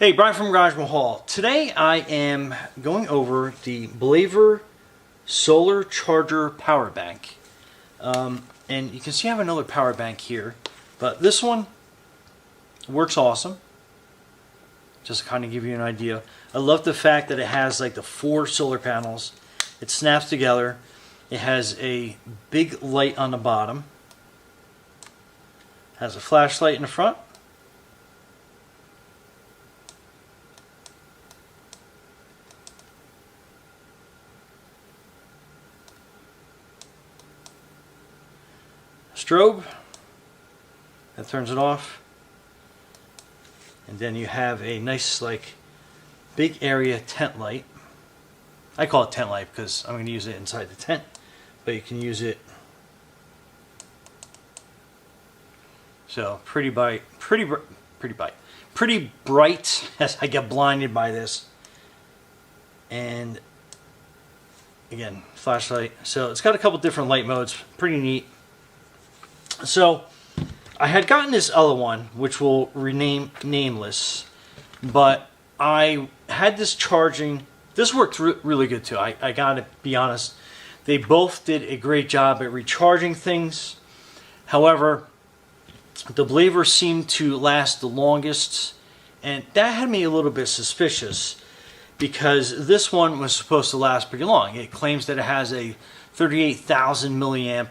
Hey, Brian from Garage Mahal. Today I am going over the BLAVOR solar charger power bank. And you can see I have another power bank here, but this one works awesome. Just to kind of give you an idea. I love the fact that it has like the 4 solar panels. It snaps together. It has a big light on the bottom. Has a flashlight in the front. Strobe that turns it off, and then you have a nice like big area tent light. I call it tent light because I'm going to use it inside the tent, but you can use it so pretty bright as I get blinded by this. And again, flashlight. So it's got a couple different light modes, pretty neat. So I had gotten this other one, which will rename nameless, but I had this charging. This worked really good too. I gotta be honest, they both did a great job at recharging things. However, the BLAVOR seemed to last the longest, and that had me a little bit suspicious because this one was supposed to last pretty long. It claims that it has a 38,000 milliamp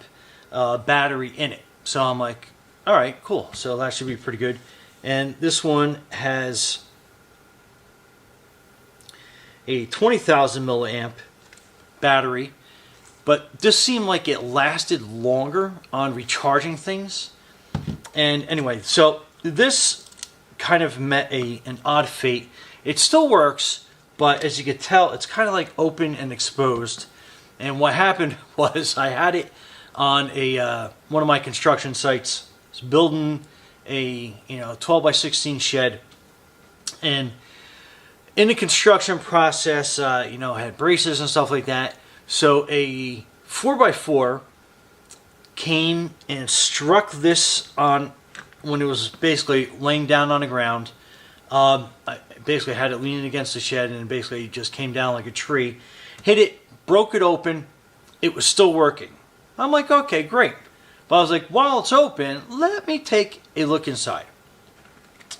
battery in it. So I'm like, all right, cool. So that should be pretty good. And this one has a 20,000 milliamp battery, but this seemed like it lasted longer on recharging things. And anyway, so this kind of met an odd fate. It still works, but as you can tell, it's kind of like open and exposed. And what happened was I had it on a one of my construction sites. I was building a 12 by 16 shed, and in the construction process, I had braces and stuff like that. So a 4x4 came and struck this on when it was basically laying down on the ground. I basically had it leaning against the shed, and it basically just came down like a tree, hit it, broke it open. It was still working. I'm like, okay, great. But I was like, while it's open, let me take a look inside.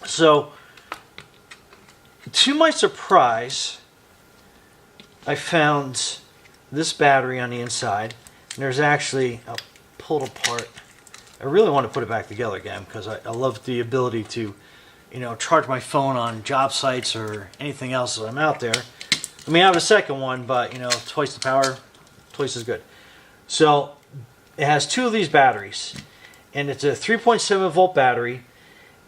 So, to my surprise, I found this battery on the inside. And there's actually, I'll pull it apart. I really want to put it back together again because I love the ability to, charge my phone on job sites or anything else that I'm out there. I mean, I have a second one, but, twice the power, twice as good. So, it has 2 of these batteries, and it's a 3.7 volt battery,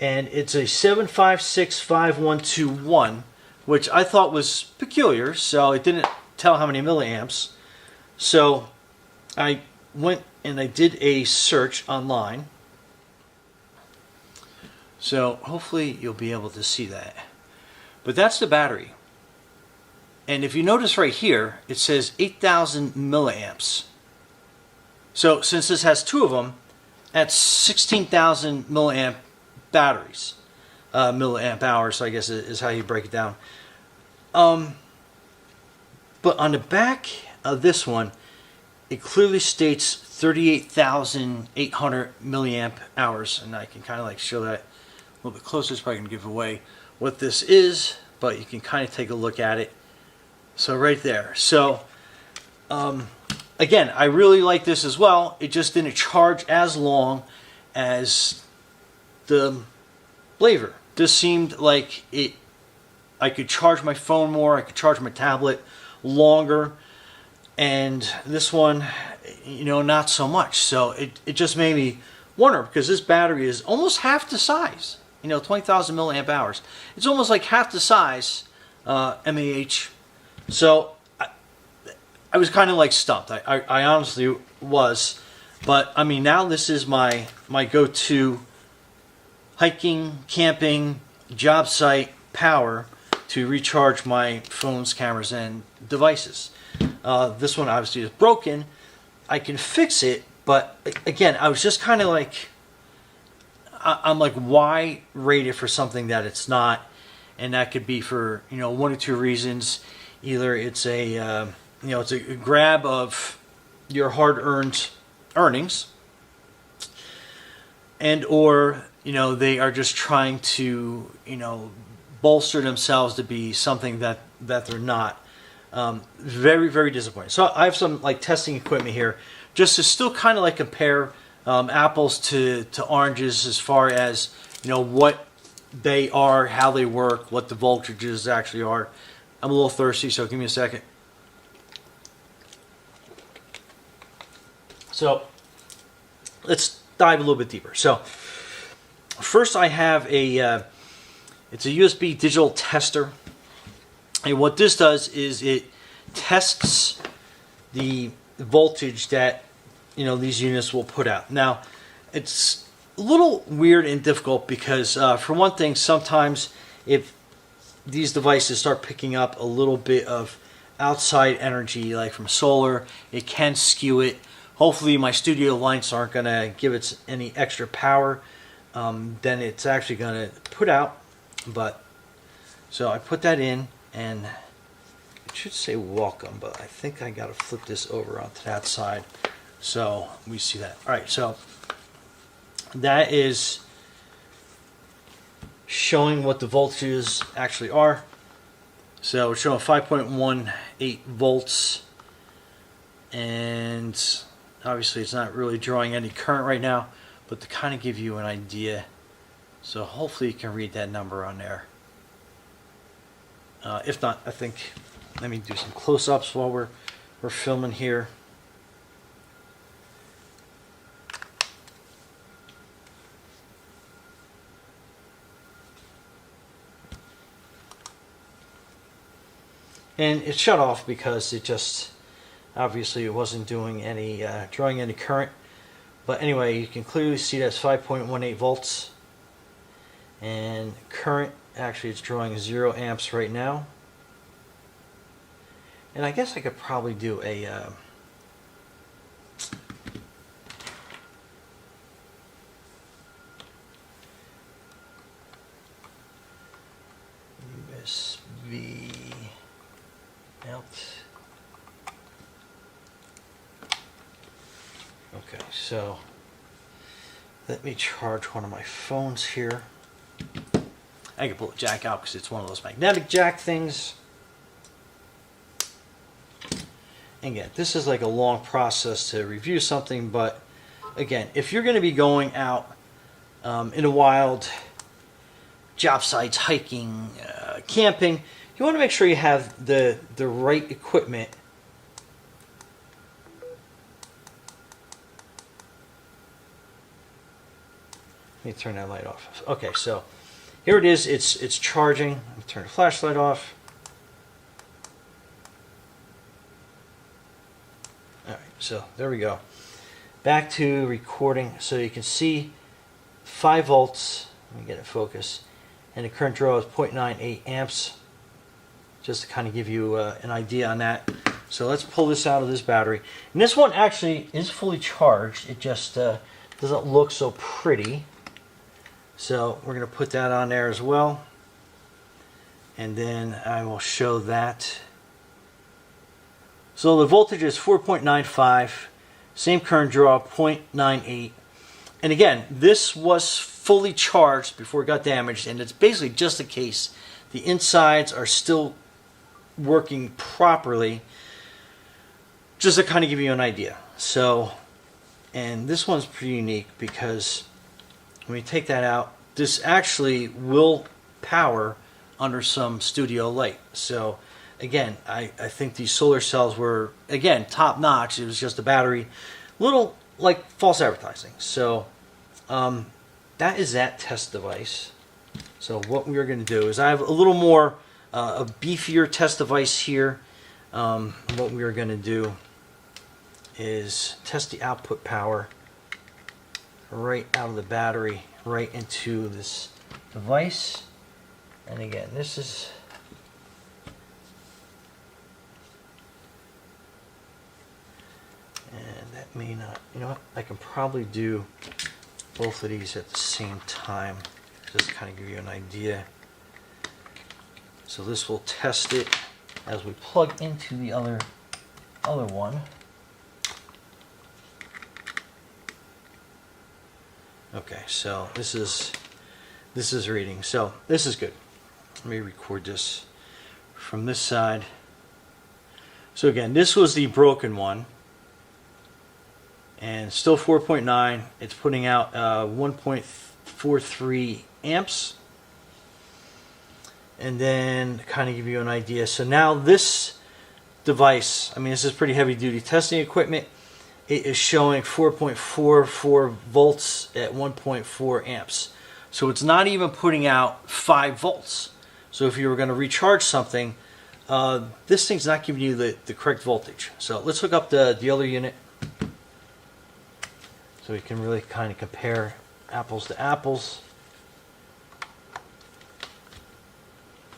and it's a 7565121, which I thought was peculiar, so it didn't tell how many milliamps. So I went and I did a search online. So hopefully you'll be able to see that. But that's the battery. And if you notice right here, it says 8,000 milliamps. So since this has 2 of them, that's 16,000 milliamp batteries. Milliamp hours, I guess, is how you break it down. But on the back of this one, it clearly states 38,800 milliamp hours. And I can kind of like show that a little bit closer. It's probably going to give away what this is, but you can kind of take a look at it. So right there. So, again, I really like this as well. It just didn't charge as long as the BLAVOR. This seemed like I could charge my phone more, I could charge my tablet longer, and this one, not so much. So it just made me wonder, because this battery is almost half the size, 20,000 milliamp hours. It's almost like half the size, mAh. So I was kind of like stumped. I honestly was. But I mean, now this is my go-to hiking, camping, job site power to recharge my phones, cameras, and devices. This one obviously is broken. I can fix it, but again, I was just kind of like, I'm like, why rate it for something that it's not? and that could be for one or two reasons. Either it's a it's a grab of your hard-earned earnings, and or they are just trying to bolster themselves to be something that they're not. Very, very disappointing. So I have some like testing equipment here just to still kind of like compare apples to oranges as far as what they are, how they work, what the voltages actually are. I'm a little thirsty, so give me a second. So let's dive a little bit deeper. So first I have it's a USB digital tester, and what this does is it tests the voltage that these units will put out. Now it's a little weird and difficult because for one thing, sometimes if these devices start picking up a little bit of outside energy like from solar, it can skew it. Hopefully my studio lights aren't going to give it any extra power than it's actually going to put out. But so I put that in, and it should say welcome, but I think I got to flip this over onto that side so we see that. All right, so that is showing what the voltages actually are. So it's showing 5.18 volts, and obviously it's not really drawing any current right now, but to kind of give you an idea. So hopefully you can read that number on there. If not, I think, let me do some close-ups while we're filming here. And it shut off because it just, obviously it wasn't doing any, drawing any current. But anyway, you can clearly see that's 5.18 volts. And current, actually it's drawing 0 amps right now. And I guess I could probably do a USB out. Okay, so let me charge one of my phones here. I can pull the jack out because it's one of those magnetic jack things. And again, this is like a long process to review something, but again, if you're going to be going out in the wild, job sites, hiking, camping, you want to make sure you have the right equipment. Let me turn that light off. Okay, so here it is. It's charging. Let me turn the flashlight off. All right, so there we go. Back to recording. So you can see 5 volts. Let me get it focused. And the current draw is 0.98 amps. Just to kind of give you an idea on that. So let's pull this out of this battery. And this one actually is fully charged. It just doesn't look so pretty. So we're going to put that on there as well. And then I will show that. So the voltage is 4.95. Same current draw, 0.98. And again, this was fully charged before it got damaged. And it's basically just in case the insides are still working properly. Just to kind of give you an idea. So, and this one's pretty unique because when you take that out, this actually will power under some studio light. So again, I think these solar cells were, again, top notch. It was just a battery, little like false advertising. So that is that test device. So what we are going to do is I have a little more, a beefier test device here. What we are going to do is test the output power right out of the battery, right into this device. And again, this is and that may not, you know what, I can probably do both of these at the same time, just to kind of give you an idea. So this will test it as we plug into the other one. Okay, so this is reading. So this is good. Let me record this from this side. So again, this was the broken one, and still 4.9. It's putting out 1.43 amps. And then kind of give you an idea. So now this device, I mean, this is pretty heavy duty testing equipment. It is showing 4.44 volts at 1.4 amps. So it's not even putting out 5 volts. So if you were going to recharge something, this thing's not giving you the correct voltage. So let's hook up the other unit so we can really kind of compare apples to apples.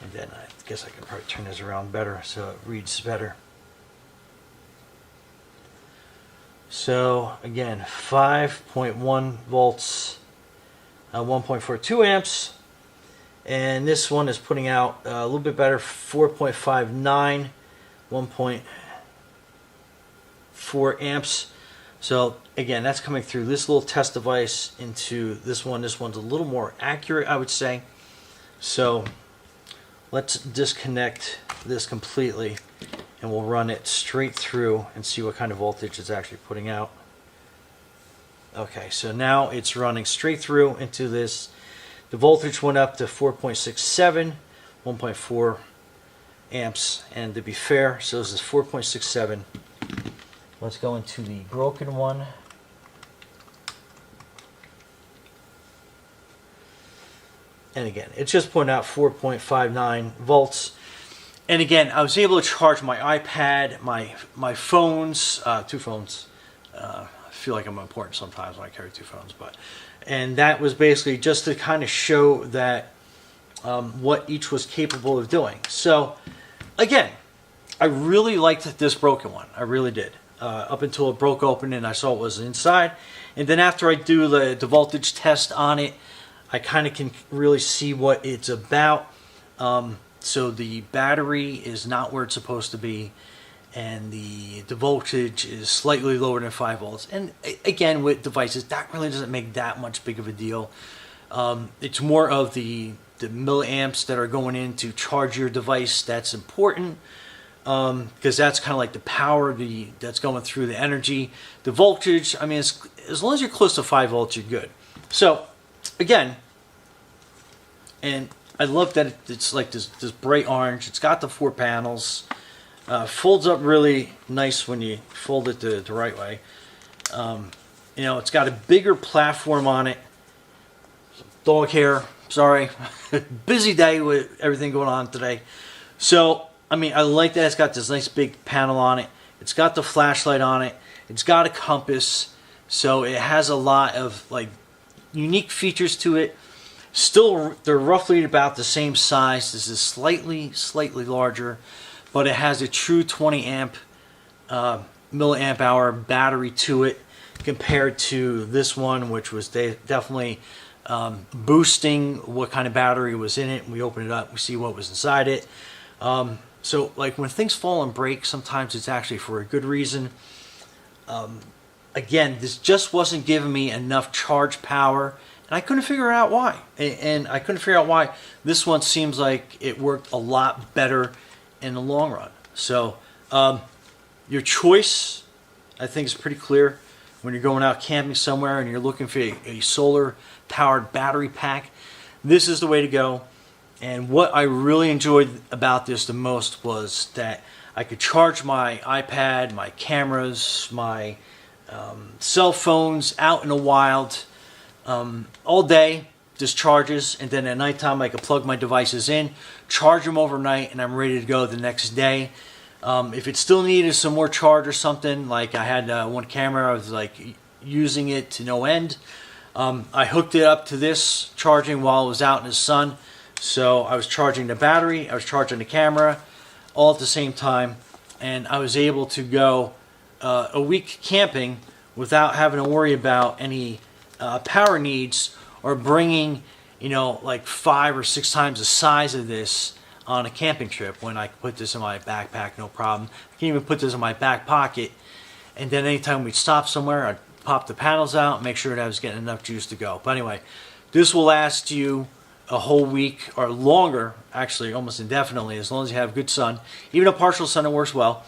And then I guess I can probably turn this around better so it reads better. So again, 5.1 volts, 1.42 amps. And this one is putting out a little bit better, 4.59, 1.4 amps. So again, that's coming through this little test device into this one. This one's a little more accurate, I would say. So let's disconnect this completely and we'll run it straight through and see what kind of voltage it's actually putting out. Okay, so now it's running straight through into this. The voltage went up to 4.67, 1.4 amps, and to be fair, so this is 4.67. Let's go into the broken one. And again, it's just putting out 4.59 volts. And again, I was able to charge my iPad, my phones, 2 phones. I feel like I'm important sometimes when I carry 2 phones, and that was basically just to kind of show that what each was capable of doing. So again, I really liked this broken one. I really did. Up until it broke open and I saw what was inside. And then after I do the voltage test on it, I kind of can really see what it's about. So the battery is not where it's supposed to be, and the voltage is slightly lower than 5 volts. And again, with devices, that really doesn't make that much big of a deal. It's more of the milliamps that are going in to charge your device that's important, because that's kind of like the power that's going through the energy. The voltage, I mean, as long as you're close to 5 volts, you're good. So again, and I love that it's like this bright orange. It's got the 4 panels. Folds up really nice when you fold it the right way. You know, it's got a bigger platform on it. Dog hair, sorry. Busy day with everything going on today. So, I mean, I like that it's got this nice big panel on it. It's got the flashlight on it. It's got a compass. So it has a lot of like unique features to it. Still, they're roughly about the same size. This is slightly larger, but it has a true 20 amp milliamp hour battery to it compared to this one, which was definitely boosting what kind of battery was in it. We open it up, we see what was inside it. So like when things fall and break, sometimes it's actually for a good reason. Again, this just wasn't giving me enough charge power, and I couldn't figure out why. And I couldn't figure out why this one seems like it worked a lot better in the long run. So your choice, I think, is pretty clear. When you're going out camping somewhere and you're looking for a solar powered battery pack, this is the way to go. And what I really enjoyed about this the most was that I could charge my iPad, my cameras, my cell phones out in the wild all day. Just charges, and then at nighttime I could plug my devices in, charge them overnight, and I'm ready to go the next day. If it still needed some more charge or something, like I had one camera, I was like using it to no end. I hooked it up to this, charging while it was out in the sun. So I was charging the battery, I was charging the camera, all at the same time, and I was able to go a week camping without having to worry about any power needs or bringing, you know, like 5 or 6 times the size of this on a camping trip when I could put this in my backpack, no problem. I can even put this in my back pocket, and then anytime we'd stop somewhere, I'd pop the panels out, make sure that I was getting enough juice to go. But anyway, this will last you a whole week or longer, actually almost indefinitely, as long as you have good sun. Even a partial sun, it works well.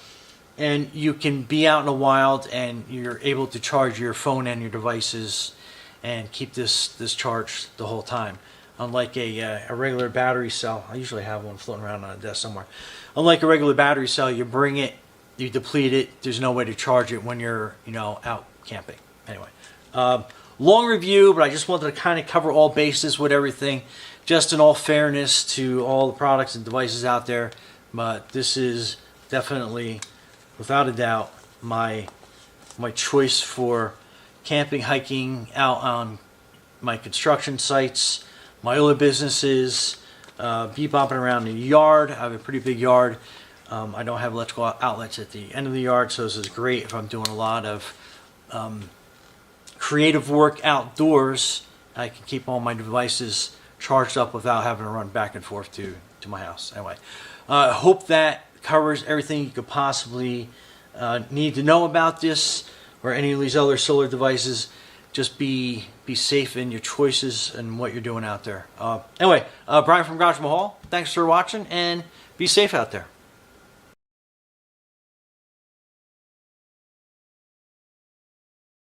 And you can be out in the wild and you're able to charge your phone and your devices and keep this charged the whole time. Unlike a regular battery cell, I usually have one floating around on a desk somewhere. Unlike a regular battery cell, you bring it, you deplete it, there's no way to charge it when you're, out camping. Anyway, long review, but I just wanted to kind of cover all bases with everything, just in all fairness to all the products and devices out there. But this is definitely, without a doubt, my choice for camping, hiking, out on my construction sites, my other businesses, be bopping around the yard. I have a pretty big yard. I don't have electrical outlets at the end of the yard, so this is great if I'm doing a lot of creative work outdoors. I can keep all my devices charged up without having to run back and forth to my house. Anyway, I hope that covers everything you could possibly need to know about this or any of these other solar devices. Just be safe in your choices and what you're doing out there. Anyway, Brian from Garage Mahal, thanks for watching, and be safe out there.